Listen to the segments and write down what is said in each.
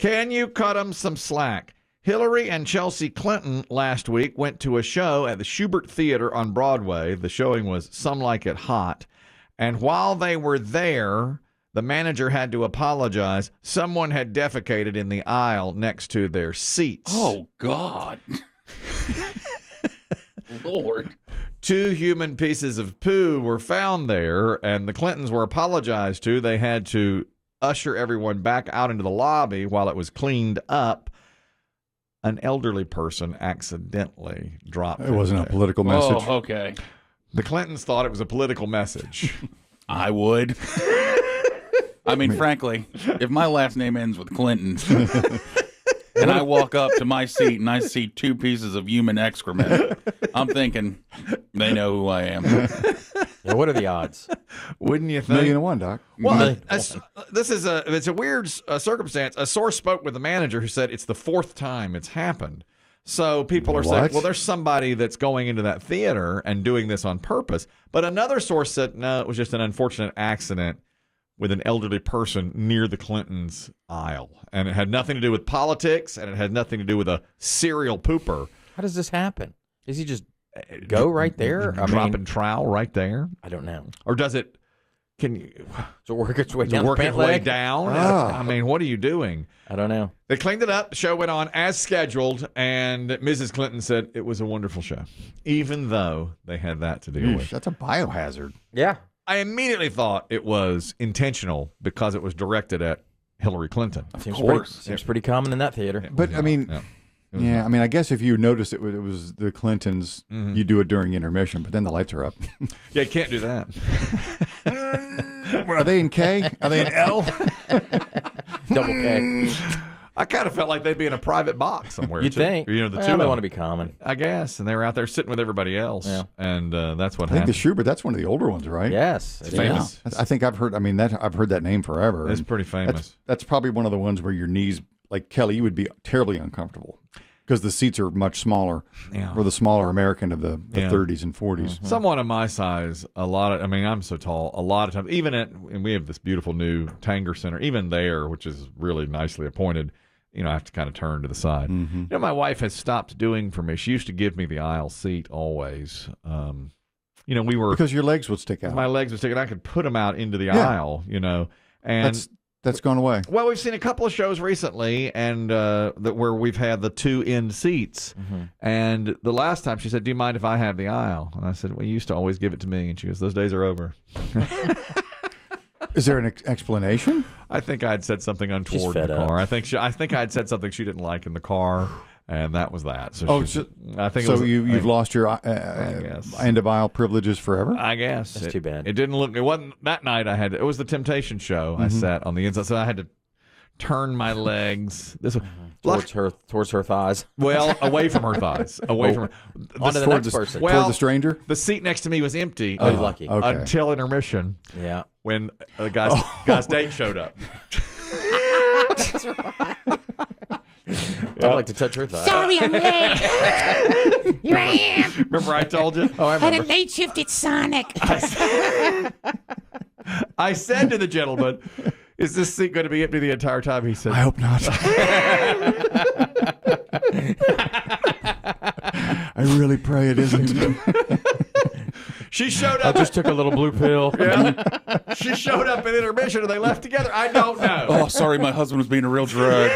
Can you cut them some slack? Hillary and Chelsea Clinton last week went to a show at the Schubert Theater on Broadway. The showing was Some Like It Hot. And while they were there, the manager had to apologize. Someone had defecated in the aisle next to their seats. Oh, God. Lord. 2 human pieces of poo were found there, and the Clintons were apologized to. They had to usher everyone back out into the lobby while it was cleaned up. An elderly person accidentally dropped it. It wasn't a political message. Oh, okay. The Clintons thought it was a political message. I would. I mean, frankly, if my last name ends with Clinton and I walk up to my seat and I see 2 pieces of human excrement, I'm thinking they know who I am. Yeah, what are the odds? Wouldn't you think? 1,000,000 Doc. Well, it's a weird circumstance. A source spoke with the manager who said it's the 4th time it's happened. So people are saying, well, there's somebody that's going into that theater and doing this on purpose. But another source said, no, it was just an unfortunate accident with an elderly person near the Clintons' aisle. And it had nothing to do with politics, and it had nothing to do with a serial pooper. How does this happen? Does he just go right there? Dropping trowel right there? I don't know. Or does it, can you... So work its way down work the its pant way leg? down? Ah. I mean, what are you doing? I don't know. They cleaned it up. The show went on as scheduled, and Mrs. Clinton said it was a wonderful show, even though they had that to deal with. That's a biohazard. Yeah. I immediately thought it was intentional because it was directed at Hillary Clinton. Seems pretty common in that theater. But, I mean... Yeah, I mean, I guess if you notice it was the Clintons, you do it during intermission, but then the lights are up. Yeah, you can't do that. Are they in K? Are they in L? Double K. I kind of felt like they'd be in a private box somewhere. You'd think. You know, the Well, two of they them. want to be common. I guess. And they were out there sitting with everybody else. Yeah. And that's what I think happened. the Schubert, that's one of the older ones, right? Yes. It's famous. I think I've heard, I've heard that name forever. It's and pretty famous. That's probably one of the ones where your knees, like Kelly, you would be terribly uncomfortable. Because the seats are much smaller, for the smaller American of the 30s and 40s. Someone of my size, I'm so tall, a lot of times, and we have this beautiful new Tanger Center, even there, which is really nicely appointed, I have to kind of turn to the side. Mm-hmm. My wife has stopped doing for me. She used to give me the aisle seat always. We were... Because your legs would stick out. My legs would stick out. I could put them out into the aisle, and... That's gone away. Well, we've seen a couple of shows recently, and where we've had the 2 end seats. And the last time she said, "Do you mind if I have the aisle?" And I said, "Well, you used to always give it to me." And she goes, "Those days are over." Is there an explanation? I think I had said something untoward in the car. I think I had said something she didn't like in the car, and that was that. So I think so. You've lost your end of aisle privileges forever. I guess that's too bad. It didn't look. It wasn't that night. It was the Temptation show. I sat on the inside, so I had to turn my legs towards her thighs. Well, away from her thighs. Away from her. Onto the next person. Toward the stranger? The seat next to me was empty. Oh, lucky. Okay. Until intermission. Yeah. When the guy's date showed up. That's right. I'd like to touch her thigh. Sorry, I'm late. Here I am. Remember I told you? Oh, I Had remember. a late shift at Sonic. I said to the gentleman, "Is this seat going to be empty the entire time?" He said, I hope not. I really pray it isn't. She showed I up. just took a little blue pill. She showed up in intermission and they left together. I don't know. Oh, sorry, my husband was being a real drug.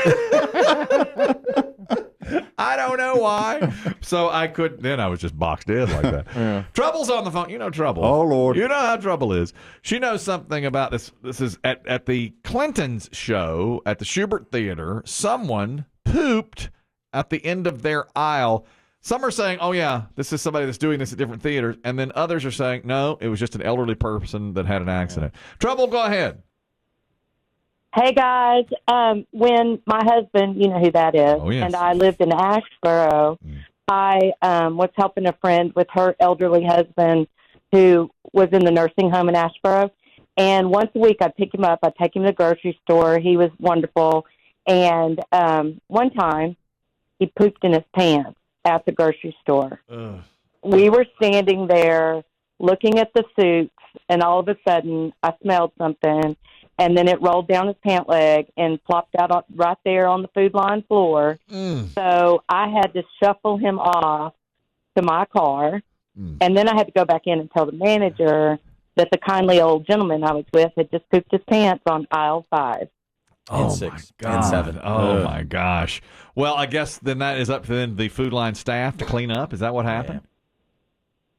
I don't know why. So I couldn't. Then I was just boxed in like that. Yeah. Trouble's on the phone. You know Trouble. Oh, Lord. You know how Trouble is. She knows something about this. This is at the Clintons' show at the Schubert Theater. Someone pooped at the end of their aisle. Some are saying, "Oh yeah, this is somebody that's doing this at different theaters," and then others are saying, "No, it was just an elderly person that had an accident." Trouble, go ahead. Hey, guys. When my husband, you know who that is, Oh, yes. and I lived in Asheboro, I was helping a friend with her elderly husband who was in the nursing home in Asheboro. And once a week, I'd pick him up. I'd take him to the grocery store. He was wonderful. And one time, he pooped in his pants at the grocery store. Ugh. We were standing there looking at the suits, and all of a sudden, I smelled something. and then it rolled down his pant leg and plopped out right there on the Food Line floor. So I had to shuffle him off to my car, and then I had to go back in and tell the manager that the kindly old gentleman I was with had just pooped his pants on aisle 5. And 6 God. and 7. Oh my gosh. Well, I guess then that is up to the Food Line staff to clean up. Is that what happened?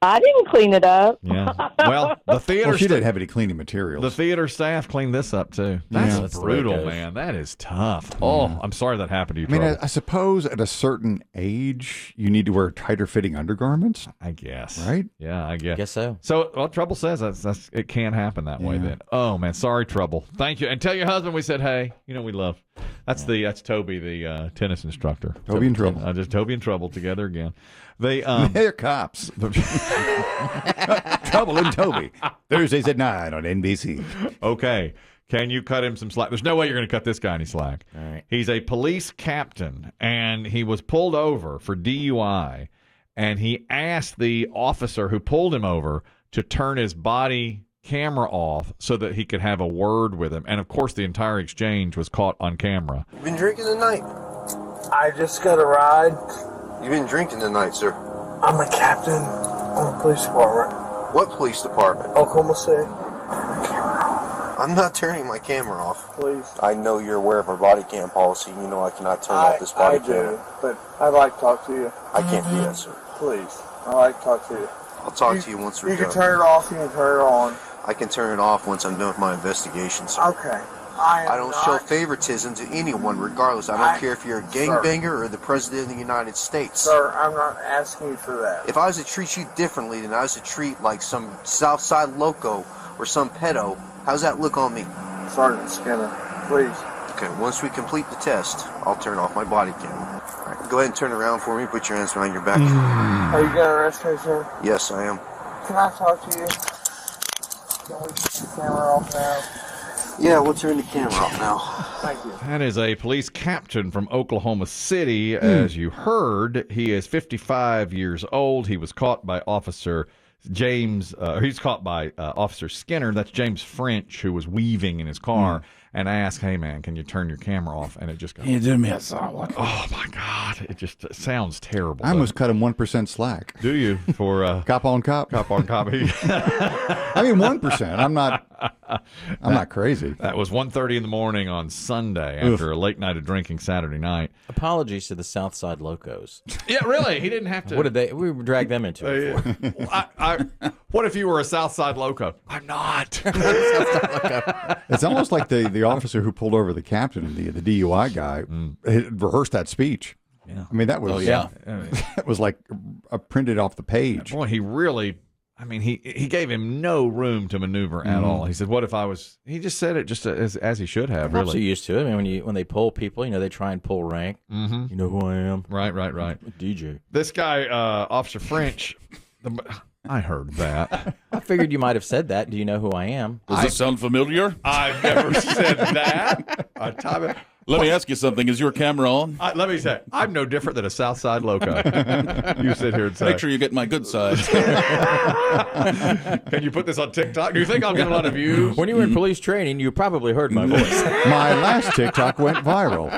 I didn't clean it up. Yeah. Well, the theater. Well, she didn't have any cleaning materials. The theater staff cleaned this up too. That's brutal, man. That is tough. Oh, I'm sorry that happened to you. I mean, I suppose at a certain age, you need to wear tighter fitting undergarments. I guess. Right? Yeah, I guess. Guess so. So, well, Trouble says that's it can happen that way then. Oh man, sorry, Trouble. Thank you, and tell your husband we said hey. You know we love. That's Toby, the tennis instructor. Toby and Trouble. Just Toby and Trouble together again. They they're cops. Trouble and Toby. Thursdays at 9 on NBC. Okay. Can you cut him some slack? There's no way you're going to cut this guy any slack. All right. He's a police captain, and he was pulled over for DUI, and he asked the officer who pulled him over to turn his body camera off so that he could have a word with him. And, of course, the entire exchange was caught on camera. You been drinking tonight? I just got a ride. You been drinking tonight, sir? I'm a captain on the police department. What police department? Oklahoma City. I'm not turning my camera off. Please. I know you're aware of our body cam policy. You know I cannot turn off this body camera. I do, but I'd like to talk to you. I can't do that, sir. Please. I'd like to talk to you. I'll talk to you once we're done. You can turn it off, you can turn it on. I can turn it off once I'm done with my investigation, sir. Okay. I don't show favoritism to anyone, regardless. I don't care if you're a gangbanger or the President of the United States. Sir, I'm not asking you for that. If I was to treat you differently than I was to treat like some Southside loco or some pedo, how's that look on me? Sergeant Skinner, please. Okay, once we complete the test, I'll turn off my body camera. All right, go ahead and turn around for me. Put your hands behind your back. Are you going to arrest me, sir? Yes, I am. Can I talk to you? Can we keep the camera off now? Yeah, we'll turn the camera off now. Thank you. That is a police captain from Oklahoma City. As you heard, he is 55 years old. He was caught by Officer Officer Skinner. That's James French, who was weaving in his car and asked, hey, man, can you turn your camera off? And it just goes, You do me a solid. oh, my God. It just sounds terrible. I almost cut him 1% slack. Do you? For Cop on cop. cop on copy? I mean, 1%. I'm not crazy. That was 1:30 in the morning on Sunday after a late night of drinking Saturday night. Apologies to the Southside Locos. Yeah, really? He didn't have to. What did they? We dragged them into it. What if you were a Southside loco? I'm not. It's almost like the officer who pulled over the captain, the DUI guy, had rehearsed that speech. Yeah. I mean, that was that was like printed off the page. Boy, he really. I mean, he gave him no room to maneuver at all. He said, "What if I was?" He just said it just as he should have. I'm so Really, used to it. I mean, when they pull people, they try and pull rank. Mm-hmm. You know who I am? right. DJ. This guy, Officer French. I heard that. I figured you might have said that. Do you know who I am? Does this sound familiar? I've never said that. Let me ask you something. Is your camera on? Let me say, I'm no different than a Southside loco. You sit here and say, Make sure you get my good side. can you put this on TikTok? Do you think I'll get a lot of views? When you were in police training, you probably heard my voice. My last TikTok went viral.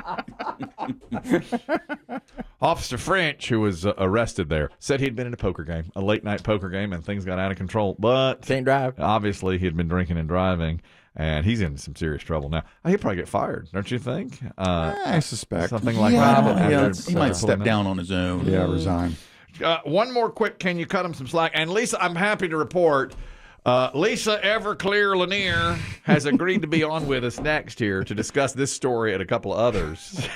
Officer French, who was arrested there, said he'd been in a poker game, a late night poker game, and things got out of control. But Can't drive. obviously, he had been drinking and driving, and he's in some serious trouble now. He'll probably get fired, don't you think? I suspect Something like that. He might step down on his own. Yeah, resign. One more quick, can you cut him some slack? And Lisa, I'm happy to report, Lisa Everclear Lanier has agreed to be on with us next here to discuss this story and a couple of others.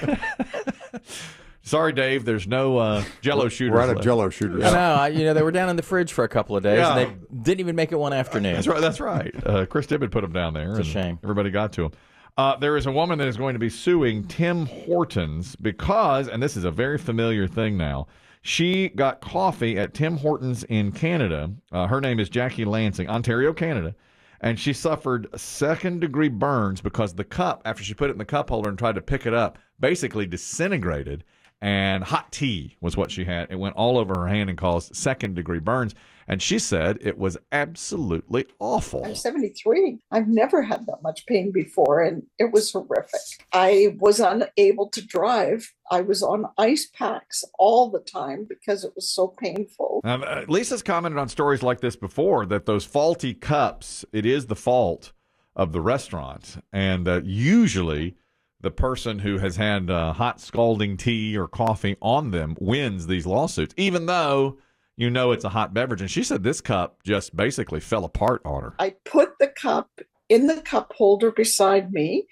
Sorry, Dave, there's no Jello shooters. We're out of left. Jello shooters. I know. They were down in the fridge for a couple of days, and they didn't even make it one afternoon. That's right. Chris Tibbett put them down there. It's a shame. Everybody got to them. There is a woman that is going to be suing Tim Hortons because, and this is a very familiar thing now, she got coffee at Tim Hortons in Canada. Her name is Jackie Lansing, Ontario, Canada. And she suffered second-degree burns because the cup, after she put it in the cup holder and tried to pick it up, basically disintegrated. and hot tea was what she had. It went all over her hand and caused second-degree burns. And she said it was absolutely awful. I'm 73. I've never had that much pain before, and it was horrific. I was unable to drive. I was on ice packs all the time because it was so painful. Lisa's commented on stories like this before, that those faulty cups, it is the fault of the restaurant. And usually the person who has had hot scalding tea or coffee on them wins these lawsuits, even though you know it's a hot beverage. And she said this cup just basically fell apart on her. I put the cup in the cup holder beside me.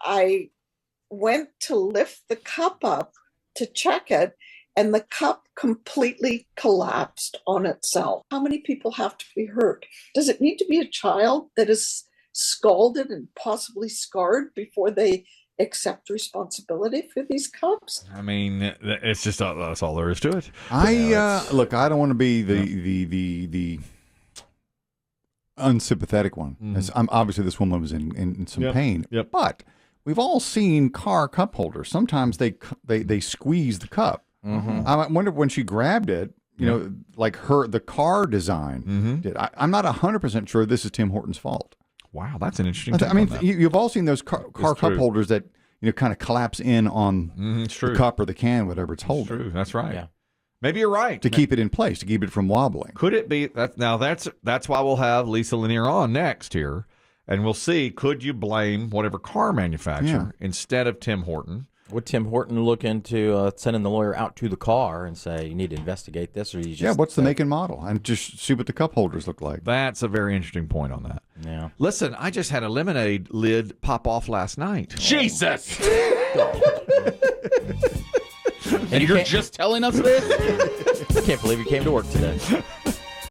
I went to lift the cup up to check it, and the cup completely collapsed on itself. How many people have to be hurt? Does it need to be a child that is scalded and possibly scarred before they accept responsibility for these cups? I mean, it's just that's all there is to it. Look, I don't want to be the unsympathetic one. Obviously, this woman was in some pain. Yep. But we've all seen car cup holders. Sometimes they squeeze the cup. I wonder when she grabbed it, you know, like the car design did. I'm not 100% sure this is Tim Horton's fault. Wow, that's an interesting. I mean, you've all seen those car cup holders that kind of collapse in on the cup or the can, whatever it's holding. True, that's right. Yeah. Maybe you're right. To keep it in place, to keep it from wobbling. Could it be that? Now that's why we'll have Lisa Lanier on next here, and we'll see. Could you blame whatever car manufacturer instead of Tim Horton? Would Tim Horton look into sending the lawyer out to the car and say, you need to investigate this? Or you just what's the make and model? And just see what the cup holders look like. That's a very interesting point on that. Yeah. Listen, I just had a lemonade lid pop off last night. Jesus! And you're just telling us this? I can't believe you came to work today.